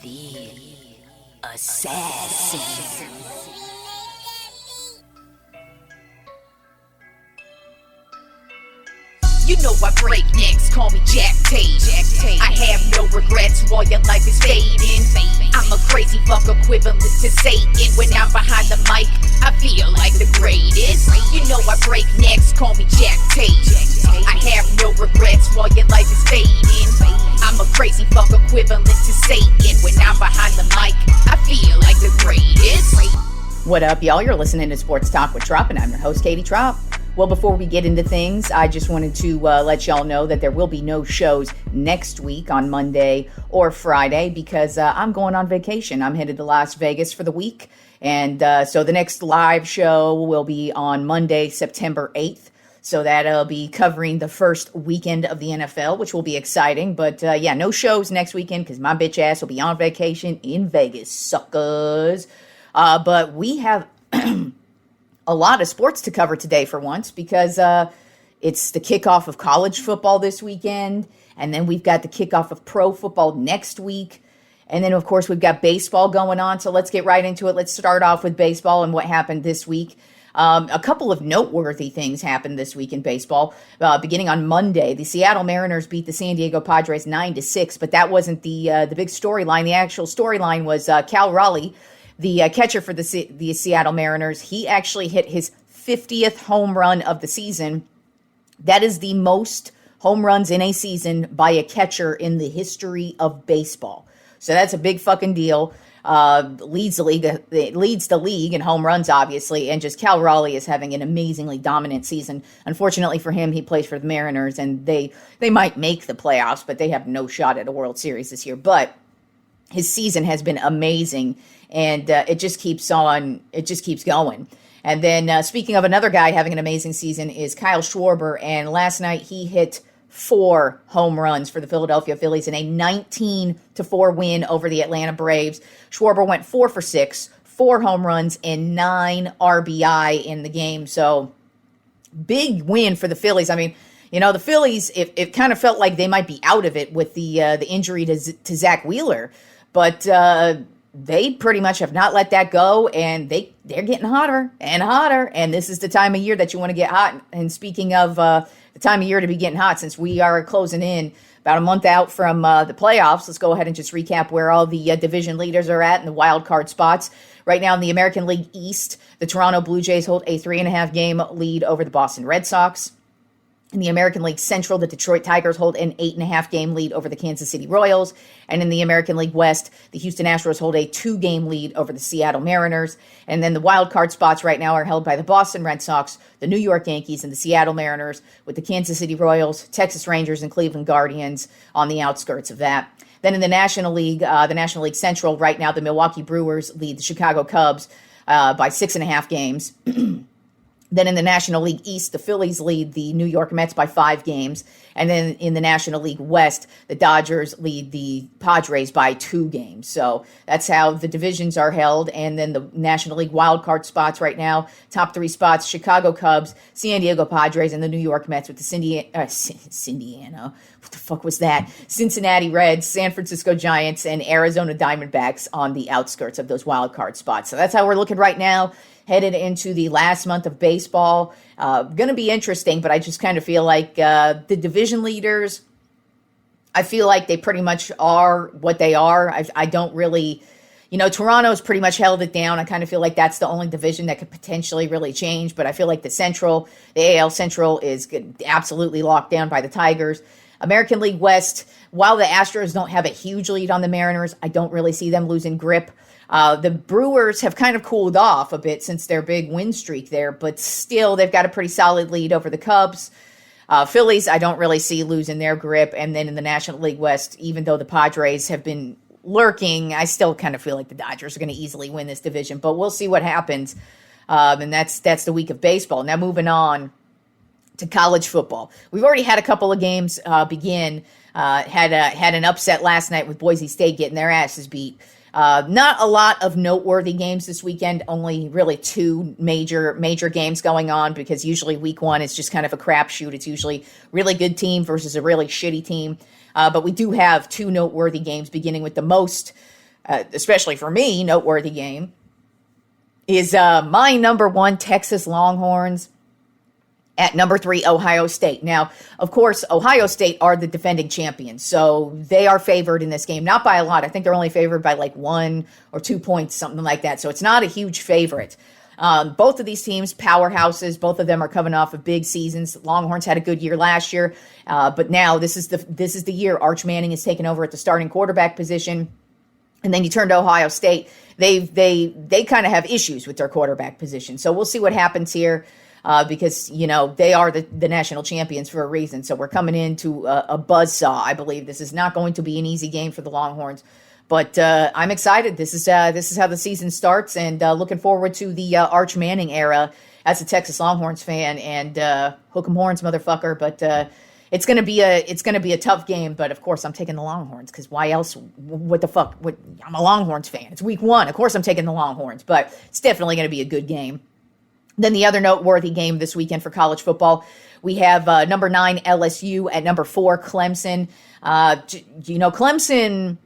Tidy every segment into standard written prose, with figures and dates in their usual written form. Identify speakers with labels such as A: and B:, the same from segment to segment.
A: The Assassin. You know I break necks, call me Jack Tate. I have no regrets while your life is fading. I'm a crazy fuck equivalent to Satan. When I'm behind the mic, I feel like the greatest. You know I break necks, call me Jack Tate. I have no regrets while your life is fading. I'm a crazy fuck equivalent to Satan. When I'm behind the mic, I feel like the greatest.
B: What up, y'all? You're listening to Sports Talk with Tropp, and I'm your host, Katie Tropp. Well, before we get into things, I just wanted to let y'all know that there will be no shows next week on Monday or Friday because I'm going on vacation. I'm headed to Las Vegas for the week, and so the next live show will be on Monday, September 8th. So that'll be covering the first weekend of the NFL, which will be exciting. But yeah, no shows next weekend because my bitch ass will be on vacation in Vegas, suckers. But we have a lot of sports to cover today for once because it's the kickoff of college football this weekend, and then we've got the kickoff of pro football next week, and then of course we've got baseball going on. So let's get right into it. Let's start off with baseball and what happened this week. A couple of noteworthy things happened this week in baseball. Beginning on Monday, the Seattle Mariners beat the San Diego Padres 9-6, but that wasn't the big storyline. The actual storyline was Cal Raleigh, the catcher for the Seattle Mariners. He actually hit his 50th home run of the season. That is the most home runs in a season by a catcher in the history of baseball. So that's a big fucking deal. Leads the league in home runs, obviously, and just Cal Raleigh is having an amazingly dominant season. Unfortunately for him, he plays for the Mariners, and they might make the playoffs, but they have no shot at a World Series this year. But his season has been amazing, and it just keeps on. It just keeps going. And then speaking of another guy having an amazing season is Kyle Schwarber, and last night he hit 4 home runs for the Philadelphia Phillies in a 19-4 win over the Atlanta Braves. Schwarber went 4 for 6, 4 home runs, and 9 RBI in the game. So big win for the Phillies. I mean, you know, the Phillies, it kind of felt like they might be out of it with the injury to Zach Wheeler, but they pretty much have not let that go, and they're getting hotter and hotter, and this is the time of year that you want to get hot. And speaking of the time of year to be getting hot, since we are closing in about a month out from the playoffs, let's go ahead and just recap where all the division leaders are at in the wild card spots. Right now in the American League East, the Toronto Blue Jays hold a 3.5 game lead over the Boston Red Sox. In the American League Central, the Detroit Tigers hold an 8.5 game lead over the Kansas City Royals. And in the American League West, the Houston Astros hold a 2-game lead over the Seattle Mariners. And then the wild card spots right now are held by the Boston Red Sox, the New York Yankees, and the Seattle Mariners, with the Kansas City Royals, Texas Rangers, and Cleveland Guardians on the outskirts of that. Then in the National League Central, right now, the Milwaukee Brewers lead the Chicago Cubs by 6.5 games. Then in the National League East, the Phillies lead the New York Mets by 5 games. And then in the National League West, the Dodgers lead the Padres by 2 games. So that's how the divisions are held. And then the National League wildcard spots right now, top 3 spots, Chicago Cubs, San Diego Padres, and the New York Mets with the Cindiana. What the fuck was that? Cincinnati Reds, San Francisco Giants, and Arizona Diamondbacks on the outskirts of those wildcard spots. So that's how we're looking right now, headed into the last month of baseball. Going to be interesting, but I just kind of feel like the division leaders, I feel like they pretty much are what they are. I don't really, Toronto's pretty much held it down. I kind of feel like that's the only division that could potentially really change, but I feel like the AL Central is absolutely locked down by the Tigers. American League West, while the Astros don't have a huge lead on the Mariners, I don't really see them losing grip. The Brewers have kind of cooled off a bit since their big win streak there, but still they've got a pretty solid lead over the Cubs. Phillies, I don't really see losing their grip. And then in the National League West, even though the Padres have been lurking, I still kind of feel like the Dodgers are going to easily win this division, but we'll see what happens. And that's the week of baseball. Now moving on to college football. We've already had a couple of games begin. Had an upset last night with Boise State getting their asses beat. Not a lot of noteworthy games this weekend, only really 2 major games going on, because usually week 1 is just kind of a crapshoot. It's usually really good team versus a really shitty team. But we do have 2 noteworthy games, beginning with the most especially for me, noteworthy game, is my number one, Texas Longhorns, at number 3, Ohio State. Now, of course, Ohio State are the defending champions, so they are favored in this game. Not by a lot. I think they're only favored by like 1 or 2 points, something like that. So it's not a huge favorite. Both of these teams, powerhouses, both of them are coming off of big seasons. Longhorns had a good year last year, but now this is the year Arch Manning is taking over at the starting quarterback position. And then you turn to Ohio State. They kind of have issues with their quarterback position. So we'll see what happens here. Because, they are the national champions for a reason. So we're coming into a buzzsaw, I believe. This is not going to be an easy game for the Longhorns. But I'm excited. This is how the season starts, and looking forward to the Arch Manning era as a Texas Longhorns fan. And hook 'em horns, motherfucker. But it's gonna be a tough game. But of course, I'm taking the Longhorns because why else? What the fuck? I'm a Longhorns fan. It's week 1. Of course, I'm taking the Longhorns. But it's definitely going to be a good game. Then the other noteworthy game this weekend for college football, we have number 9 LSU at number 4 Clemson. Clemson,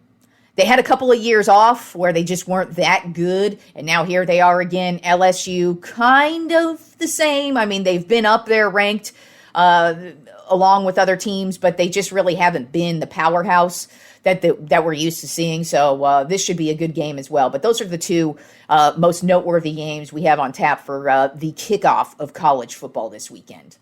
B: they had a couple of years off where they just weren't that good, and now here they are again. LSU, kind of the same. I mean, they've been up there ranked along with other teams, but they just really haven't been the powerhouse that we're used to seeing. So this should be a good game as well. But those are the two most noteworthy games we have on tap for the kickoff of college football this weekend.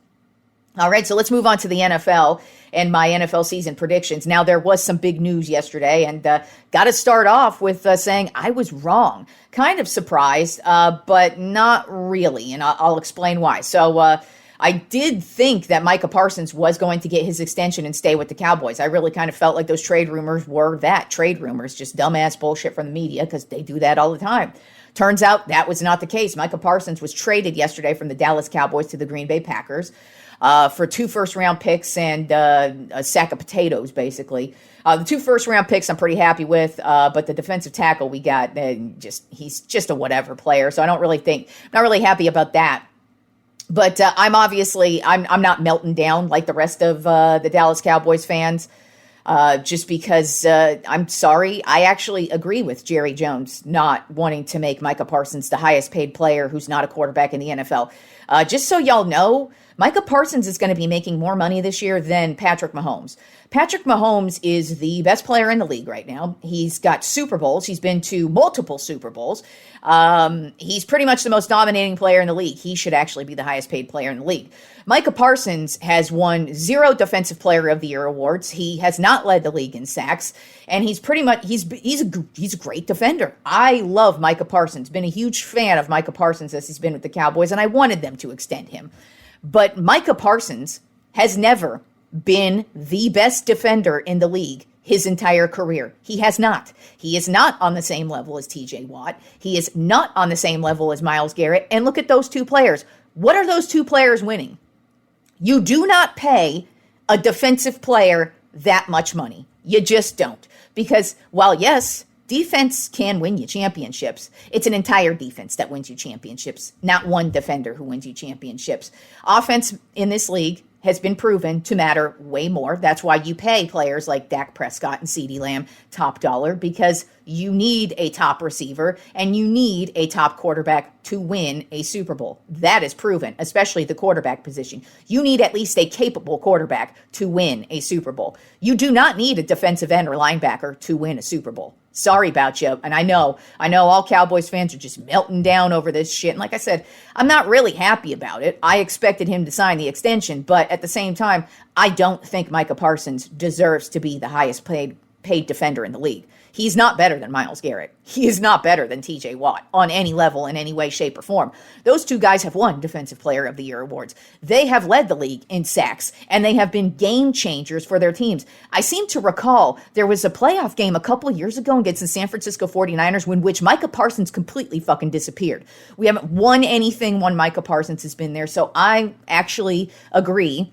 B: All right, so let's move on to the NFL and my NFL season predictions. Now, there was some big news yesterday, and got to start off with saying I was wrong. Kind of surprised, but not really, and I'll explain why. So I did think that Micah Parsons was going to get his extension and stay with the Cowboys. I really kind of felt like those trade rumors were trade rumors, just dumbass bullshit from the media, because they do that all the time. Turns out that was not the case. Micah Parsons was traded yesterday from the Dallas Cowboys to the Green Bay Packers for 2 first-round picks and a sack of potatoes, basically. The 2 first-round picks I'm pretty happy with, but the defensive tackle we got, he's just a whatever player, so I'm not really happy about that. But I'm not melting down like the rest of the Dallas Cowboys fans, just because I'm sorry. I actually agree with Jerry Jones not wanting to make Micah Parsons the highest paid player who's not a quarterback in the NFL. Just so y'all know, Micah Parsons is going to be making more money this year than Patrick Mahomes. Patrick Mahomes is the best player in the league right now. He's got Super Bowls. He's been to multiple Super Bowls. He's pretty much the most dominating player in the league. He should actually be the highest paid player in the league. Micah Parsons has won 0 Defensive Player of the Year awards. He has not led the league in sacks, and he's a great defender. I love Micah Parsons. Been a huge fan of Micah Parsons as he's been with the Cowboys, and I wanted them to extend him. But Micah Parsons has never been the best defender in the league his entire career. He has not. He is not on the same level as TJ Watt. He is not on the same level as Myles Garrett. And look at those 2 players. What are those 2 players winning? You do not pay a defensive player that much money. You just don't. Because while, yes, defense can win you championships, it's an entire defense that wins you championships, not one defender who wins you championships. Offense in this league has been proven to matter way more. That's why you pay players like Dak Prescott and CeeDee Lamb top dollar, because you need a top receiver and you need a top quarterback to win a Super Bowl. That is proven, especially the quarterback position. You need at least a capable quarterback to win a Super Bowl. You do not need a defensive end or linebacker to win a Super Bowl. Sorry about you. And I know all Cowboys fans are just melting down over this shit. And like I said, I'm not really happy about it. I expected him to sign the extension, but at the same time, I don't think Micah Parsons deserves to be the highest paid defender in the league. He's not better than Myles Garrett. He is not better than TJ Watt on any level, in any way, shape, or form. Those 2 guys have won Defensive Player of the Year awards. They have led the league in sacks, and they have been game changers for their teams. I seem to recall there was a playoff game a couple of years ago against the San Francisco 49ers in which Micah Parsons completely fucking disappeared. We haven't won anything when Micah Parsons has been there, so I actually agree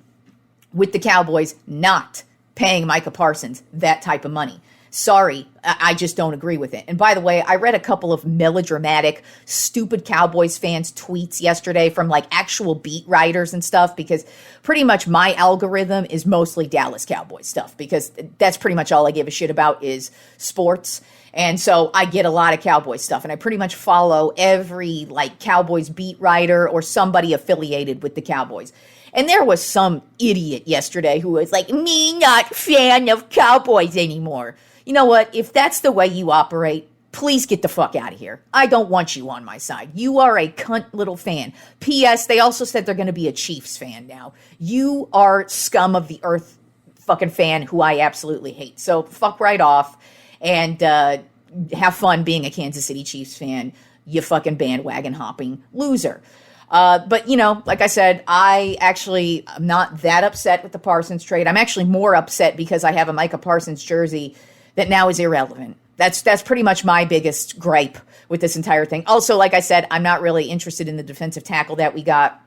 B: with the Cowboys not paying Micah Parsons that type of money. Sorry, I just don't agree with it. And by the way, I read a couple of melodramatic, stupid Cowboys fans' tweets yesterday from like actual beat writers and stuff, because pretty much my algorithm is mostly Dallas Cowboys stuff, because that's pretty much all I give a shit about is sports. And so I get a lot of Cowboys stuff, and I pretty much follow every like Cowboys beat writer or somebody affiliated with the Cowboys. And there was some idiot yesterday who was like, me not fan of Cowboys anymore. You know what? If that's the way you operate, please get the fuck out of here. I don't want you on my side. You are a cunt little fan. P.S. They also said they're going to be a Chiefs fan now. You are scum of the earth fucking fan who I absolutely hate. So fuck right off and have fun being a Kansas City Chiefs fan, you fucking bandwagon hopping loser. But, you know, like I said, I actually am not that upset with the Parsons trade. I'm actually more upset because I have a Micah Parsons jersey that now is irrelevant. That's pretty much my biggest gripe with this entire thing. Also, like I said, I'm not really interested in the defensive tackle that we got.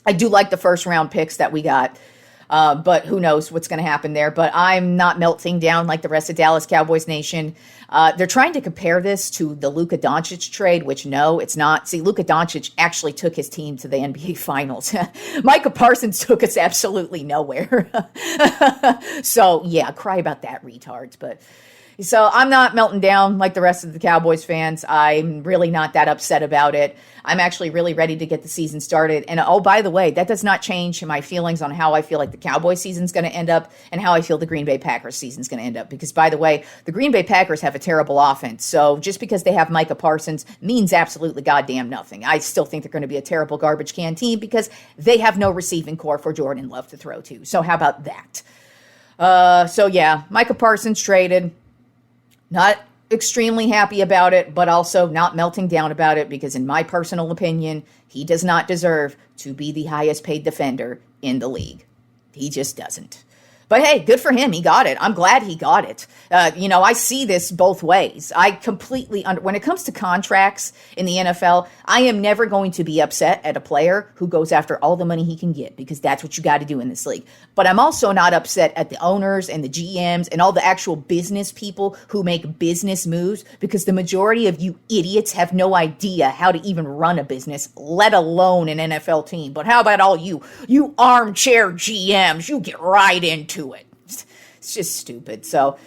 B: I do like the first round picks that we got, but who knows what's going to happen there. But I'm not melting down like the rest of Dallas Cowboys Nation. They're trying to compare this to the Luka Doncic trade, which no, it's not. See, Luka Doncic actually took his team to the NBA Finals. Micah Parsons took us absolutely nowhere. So, yeah, cry about that, retards. But so I'm not melting down like the rest of the Cowboys fans. I'm really not that upset about it. I'm actually really ready to get the season started. And oh, by the way, that does not change my feelings on how I feel like the Cowboys season's going to end up and how I feel the Green Bay Packers season's going to end up. Because by the way, the Green Bay Packers have a terrible offense. So just because they have Micah Parsons means absolutely goddamn nothing. I still think they're going to be a terrible garbage can team because they have no receiving core for Jordan Love to throw to. So how about that? So yeah, Micah Parsons traded. Not extremely happy about it, but also not melting down about it because in my personal opinion, he does not deserve to be the highest paid defender in the league. He just doesn't. But hey, good for him. He got it. I'm glad he got it. I see this both ways. I completely, when it comes to contracts in the NFL, I am never going to be upset at a player who goes after all the money he can get because that's what you got to do in this league. But I'm also not upset at the owners and the GMs and all the actual business people who make business moves because the majority of you idiots have no idea how to even run a business, let alone an NFL team. But how about all you armchair GMs? You get right into it. It's just stupid. So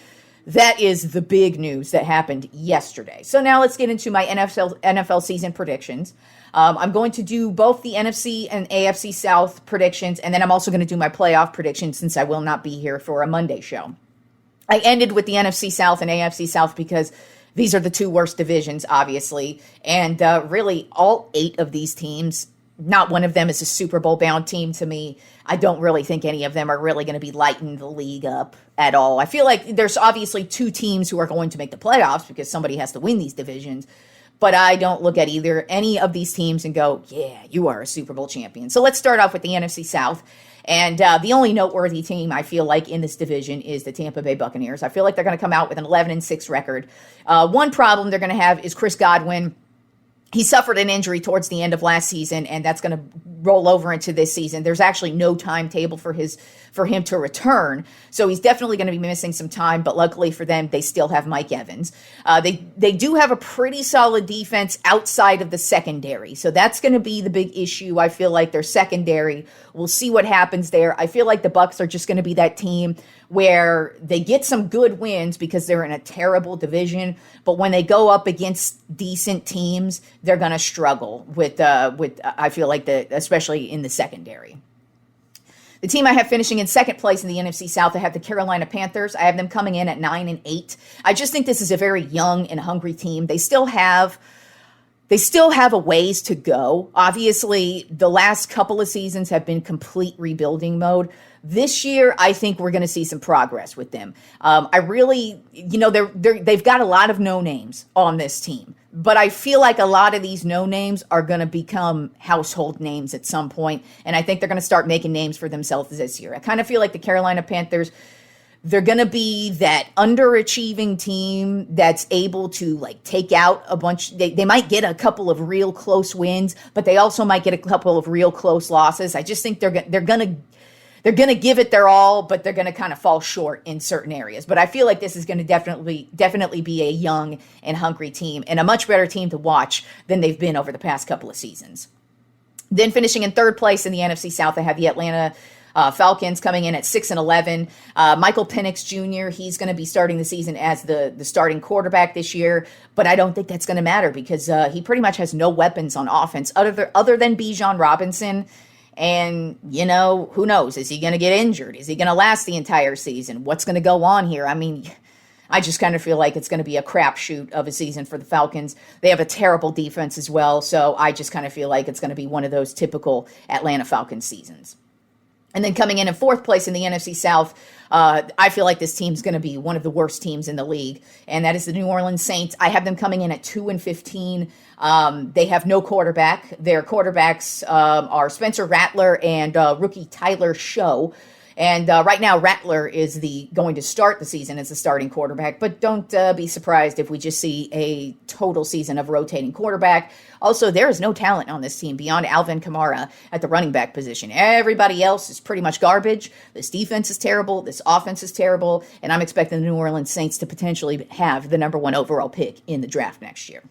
B: that is the big news that happened yesterday. So now let's get into my NFL season predictions. I'm going to do both the NFC and AFC South predictions, and then I'm also going to do my playoff predictions since I will not be here for a Monday show. I ended with the NFC South and AFC South because these are the two worst divisions, obviously, and really all 8 of these teams, not one of them is a Super Bowl bound team to me. I don't really think any of them are really going to be lighting the league up at all. I feel like there's obviously 2 teams who are going to make the playoffs because somebody has to win these divisions. But I don't look at any of these teams and go, yeah, you are a Super Bowl champion. So let's start off with the NFC South. And the only noteworthy team I feel like in this division is the Tampa Bay Buccaneers. I feel like they're going to come out with an 11-6 record. One problem they're going to have is Chris Godwin. He suffered an injury towards the end of last season, and that's going to roll over into this season. There's actually no timetable for him to return, so he's definitely going to be missing some time, but luckily for them, they still have Mike Evans. They do have a pretty solid defense outside of the secondary, so that's going to be the big issue. I feel like their secondary, we'll see what happens there. I feel like the Bucs are just going to be that team where they get some good wins because they're in a terrible division, but when they go up against decent teams, they're going to struggle with I feel like especially in the secondary. The team I have finishing in second place in the NFC South, I have the Carolina Panthers. I have them coming in at 9-8. I just think this is a very young and hungry team. They still have a ways to go. Obviously, the last couple of seasons have been complete rebuilding mode. This year, I think we're going to see some progress with them. I really, they've got a lot of no names on this team, but I feel like a lot of these no names are going to become household names at some point, and I think they're going to start making names for themselves this year. I kind of feel like the Carolina Panthers, they're going to be that underachieving team that's able to take out a bunch. They might get a couple of real close wins, but they also might get a couple of real close losses. I just think they're going they're going to give it their all, but they're going to kind of fall short in certain areas. But I feel like this is going to definitely be a young and hungry team and a much better team to watch than they've been over the past couple of seasons. Then finishing in third place in the NFC South, I have the Atlanta Falcons coming in at 6-11. Michael Penix Jr., he's going to be starting the season as the starting quarterback this year, but I don't think that's going to matter because he pretty much has no weapons on offense other than Bijan Robinson. And, who knows? Is he going to get injured? Is he going to last the entire season? What's going to go on here? I mean, I just kind of feel like it's going to be a crapshoot of a season for the Falcons. They have a terrible defense as well, so I just kind of feel like it's going to be one of those typical Atlanta Falcons seasons. And then coming in fourth place in the NFC South, I feel like this team's going to be one of the worst teams in the league, and that is the New Orleans Saints. I have them coming in at 2-15. They have no quarterback. Their quarterbacks are Spencer Rattler and rookie Tyler Show. And right now, Rattler is going to start the season as the starting quarterback, but don't be surprised if we just see a total season of rotating quarterback. Also, there is no talent on this team beyond Alvin Kamara at the running back position. Everybody else is pretty much garbage. This defense is terrible. This offense is terrible. And I'm expecting the New Orleans Saints to potentially have the number 1 overall pick in the draft next year.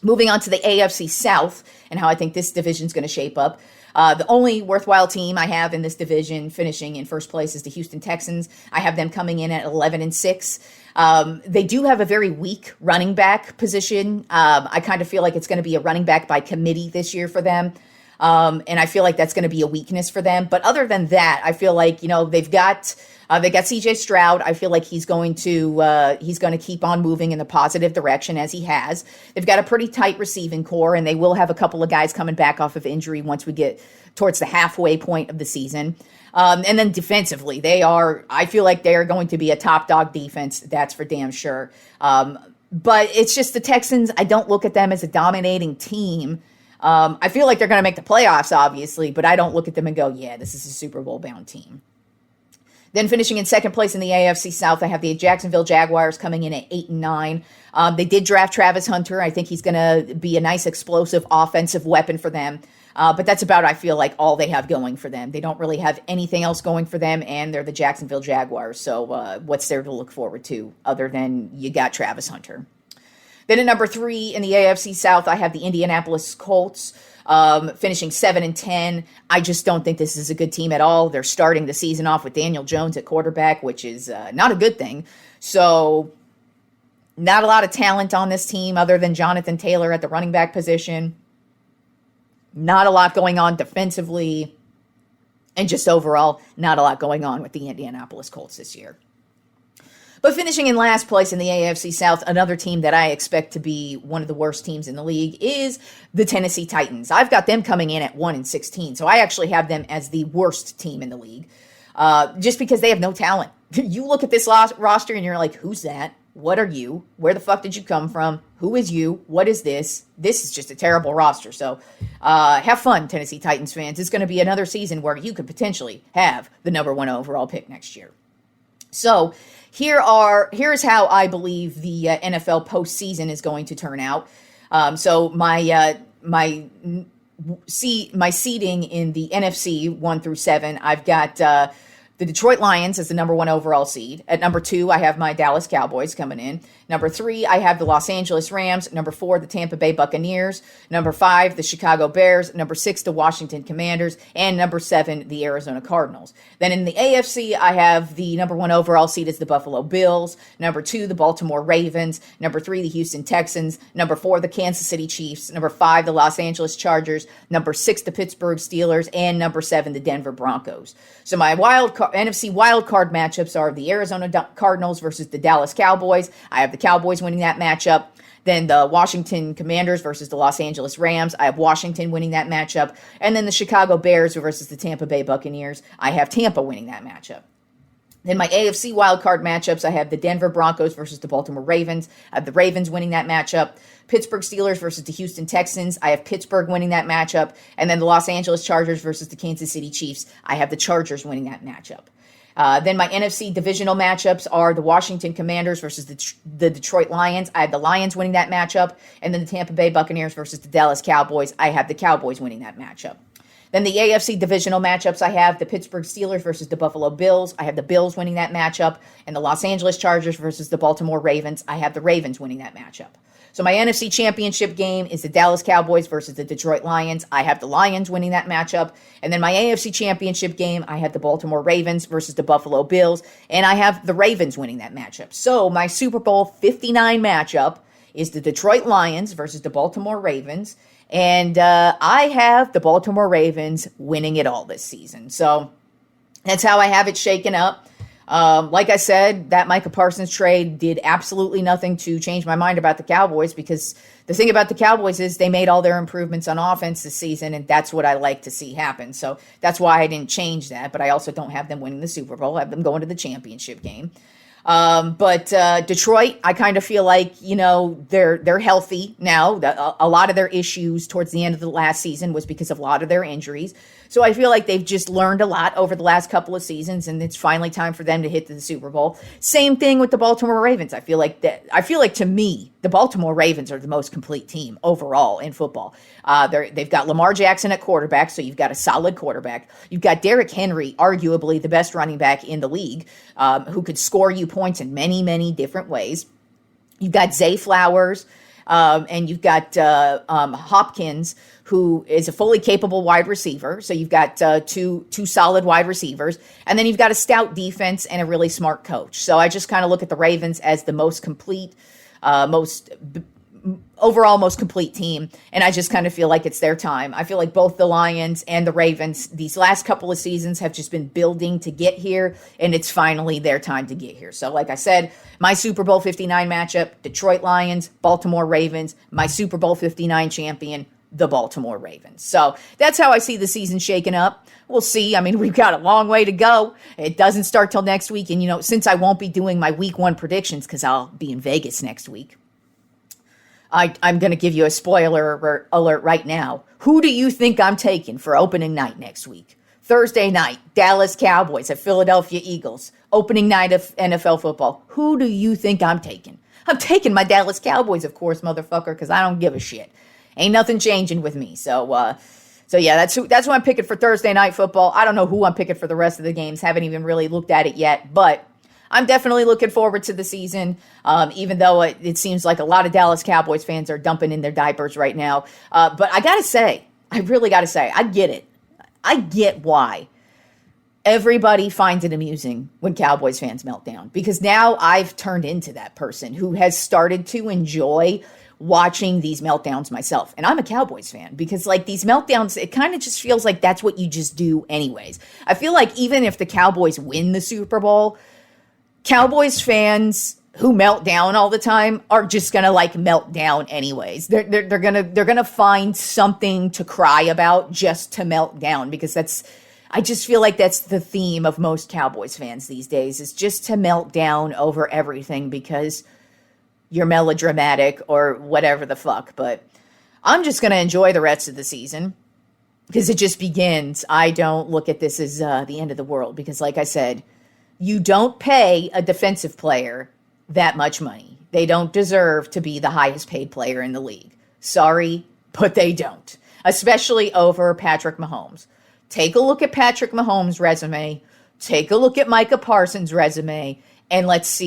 B: Moving on to the AFC South and how I think this division is going to shape up. The only worthwhile team I have in this division finishing in first place is the Houston Texans. I have them coming in at 11-6. They do have a very weak running back position. I kind of feel like it's going to be a running back by committee this year for them. And I feel like that's going to be a weakness for them. But other than that, I feel like, they've got C.J. Stroud. I feel like he's going to keep on moving in the positive direction as he has. They've got a pretty tight receiving core, and they will have a couple of guys coming back off of injury once we get towards the halfway point of the season. And then defensively, I feel like they are going to be a top dog defense. That's for damn sure. But it's just the Texans. I don't look at them as a dominating team. I feel like they're going to make the playoffs, obviously, but I don't look at them and go, yeah, this is a Super Bowl bound team. Then finishing in second place in the AFC South, I have the Jacksonville Jaguars coming in at 8-9. They did draft Travis Hunter. I think he's going to be a nice explosive offensive weapon for them. But that's about, I feel like, all they have going for them. They don't really have anything else going for them, and they're the Jacksonville Jaguars. So what's there to look forward to other than you got Travis Hunter? Then at number 3 in the AFC South, I have the Indianapolis Colts. Finishing 7-10. I just don't think this is a good team at all. They're starting the season off with Daniel Jones at quarterback, which is not a good thing. So not a lot of talent on this team other than Jonathan Taylor at the running back position. Not a lot going on defensively. And just overall, not a lot going on with the Indianapolis Colts this year. But finishing in last place in the AFC South, another team that I expect to be one of the worst teams in the league is the Tennessee Titans. I've got them coming in at 1-16, so I actually have them as the worst team in the league, just because they have no talent. You look at this roster and you're like, who's that? What are you? Where the fuck did you come from? Who is you? What is this? This is just a terrible roster. So have fun, Tennessee Titans fans. It's going to be another season where you could potentially have the number 1 overall pick next year. So here's how I believe the NFL postseason is going to turn out. So my seeding in the NFC 1 through 7, I've got the Detroit Lions as the number 1 overall seed. At number 2, I have my Dallas Cowboys coming in. Number 3, I have the Los Angeles Rams. Number 4, the Tampa Bay Buccaneers. Number 5, the Chicago Bears. Number 6, the Washington Commanders. And number 7, the Arizona Cardinals. Then in the AFC, I have the number 1 overall seed as the Buffalo Bills. Number 2, the Baltimore Ravens. Number 3, the Houston Texans. Number 4, the Kansas City Chiefs. Number 5, the Los Angeles Chargers. Number 6, the Pittsburgh Steelers. And number 7, the Denver Broncos. So my NFC wildcard matchups are the Arizona Cardinals versus the Dallas Cowboys. I have the Cowboys winning that matchup. Then the Washington Commanders versus the Los Angeles Rams. I have Washington winning that matchup. And then the Chicago Bears versus the Tampa Bay Buccaneers. I have Tampa winning that matchup. Then my AFC wildcard matchups, I have the Denver Broncos versus the Baltimore Ravens. I have the Ravens winning that matchup. Pittsburgh Steelers versus the Houston Texans. I have Pittsburgh winning that matchup. And then the Los Angeles Chargers versus the Kansas City Chiefs. I have the Chargers winning that matchup. Then my NFC divisional matchups are the Washington Commanders versus the Detroit Lions. I have the Lions winning that matchup. And then the Tampa Bay Buccaneers versus the Dallas Cowboys. I have the Cowboys winning that matchup. Then the AFC divisional matchups, I have the Pittsburgh Steelers versus the Buffalo Bills. I have the Bills winning that matchup. And the Los Angeles Chargers versus the Baltimore Ravens. I have the Ravens winning that matchup. So my NFC Championship game is the Dallas Cowboys versus the Detroit Lions. I have the Lions winning that matchup. And then my AFC Championship game, I have the Baltimore Ravens versus the Buffalo Bills. And I have the Ravens winning that matchup. So my Super Bowl 59 matchup is the Detroit Lions versus the Baltimore Ravens. And I have the Baltimore Ravens winning it all this season. So that's how I have it shaken up. Like I said, that Micah Parsons trade did absolutely nothing to change my mind about the Cowboys, because the thing about the Cowboys is they made all their improvements on offense this season, and that's what I like to see happen. So that's why I didn't change that, but I also don't have them winning the Super Bowl. I have them going to the championship game. But Detroit, I kind of feel like, they're healthy now. A lot of their issues towards the end of the last season was because of a lot of their injuries. So I feel like they've just learned a lot over the last couple of seasons, and it's finally time for them to hit the Super Bowl. Same thing with the Baltimore Ravens. I feel like to me, the Baltimore Ravens are the most complete team overall in football. They've got Lamar Jackson at quarterback, so you've got a solid quarterback. You've got Derrick Henry, arguably the best running back in the league, who could score you points in many, many different ways. You've got Zay Flowers, and you've got Hopkins, who is a fully capable wide receiver. So you've got two solid wide receivers. And then you've got a stout defense and a really smart coach. So I just kind of look at the Ravens as the most complete, overall most complete team. And I just kind of feel like it's their time. I feel like both the Lions and the Ravens, these last couple of seasons have just been building to get here, and it's finally their time to get here. So like I said, my Super Bowl 59 matchup, Detroit Lions, Baltimore Ravens, my Super Bowl 59 champion, the Baltimore Ravens. So that's how I see the season shaking up. We'll see. I mean, we've got a long way to go. It doesn't start till next week. And, since I won't be doing my week 1 predictions because I'll be in Vegas next week, I'm going to give you a spoiler alert right now. Who do you think I'm taking for opening night next week? Thursday night, Dallas Cowboys at Philadelphia Eagles. Opening night of NFL football. Who do you think I'm taking? I'm taking my Dallas Cowboys, of course, motherfucker, because I don't give a shit. Ain't nothing changing with me. So yeah, that's who I'm picking for Thursday night football. I don't know who I'm picking for the rest of the games. Haven't even really looked at it yet, but I'm definitely looking forward to the season, even though it seems like a lot of Dallas Cowboys fans are dumping in their diapers right now. But I really got to say, I get it. I get why everybody finds it amusing when Cowboys fans melt down, because now I've turned into that person who has started to enjoy watching these meltdowns myself. And I'm a Cowboys fan because these meltdowns, it kind of just feels like that's what you just do anyways. I feel like even if the Cowboys win the Super Bowl, Cowboys fans who melt down all the time are just gonna melt down anyways. They're gonna find something to cry about just to melt down, because I just feel like that's the theme of most Cowboys fans these days, is just to melt down over everything because you're melodramatic or whatever the fuck. But I'm just going to enjoy the rest of the season because it just begins. I don't look at this as the end of the world, because like I said, you don't pay a defensive player that much money. They don't deserve to be the highest paid player in the league. Sorry, but they don't, especially over Patrick Mahomes. Take a look at Patrick Mahomes' resume. Take a look at Micah Parsons' resume. And let's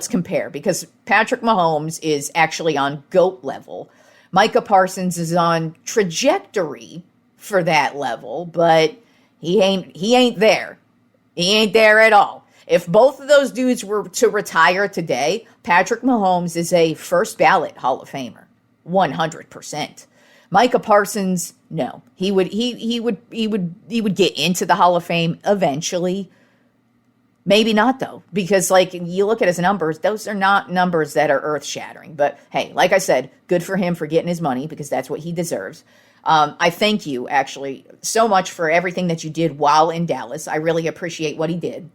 B: compare, because Patrick Mahomes is actually on GOAT level. Micah Parsons is on trajectory for that level, but he ain't there. He ain't there at all. If both of those dudes were to retire today, Patrick Mahomes is a first ballot Hall of Famer, 100%. Micah Parsons, no. He would get into the Hall of Fame eventually. Maybe not, though, because you look at his numbers, those are not numbers that are earth-shattering. But hey, like I said, good for him for getting his money, because that's what he deserves. I thank you, actually, so much for everything that you did while in Dallas. I really appreciate what he did.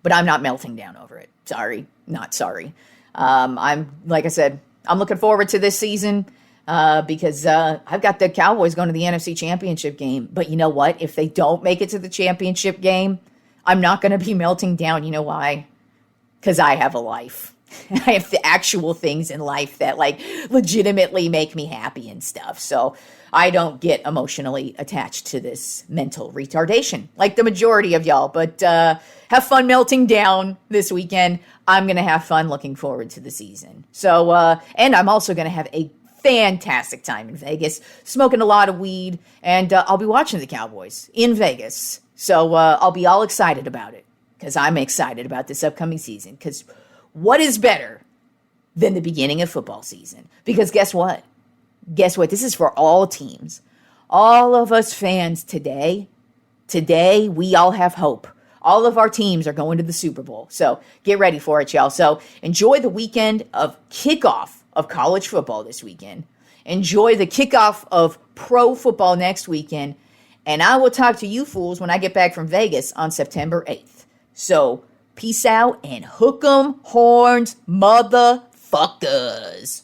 B: But I'm not melting down over it. Sorry, not sorry. Like I said, I'm looking forward to this season because I've got the Cowboys going to the NFC Championship game. But you know what? If they don't make it to the championship game, I'm not going to be melting down. You know why? Because I have a life. I have the actual things in life that like legitimately make me happy and stuff. So I don't get emotionally attached to this mental retardation like the majority of y'all. But have fun melting down this weekend. I'm going to have fun looking forward to the season. So, and I'm also going to have a fantastic time in Vegas, smoking a lot of weed, and I'll be watching the Cowboys in Vegas. So I'll be all excited about it because I'm excited about this upcoming season. Because what is better than the beginning of football season? Because guess what? Guess what? This is for all teams. All of us fans today, we all have hope. All of our teams are going to the Super Bowl. So get ready for it, y'all. So enjoy the weekend of kickoff of college football this weekend. Enjoy the kickoff of pro football next weekend. And I will talk to you fools when I get back from Vegas on September 8th. So peace out and hook 'em horns, motherfuckers.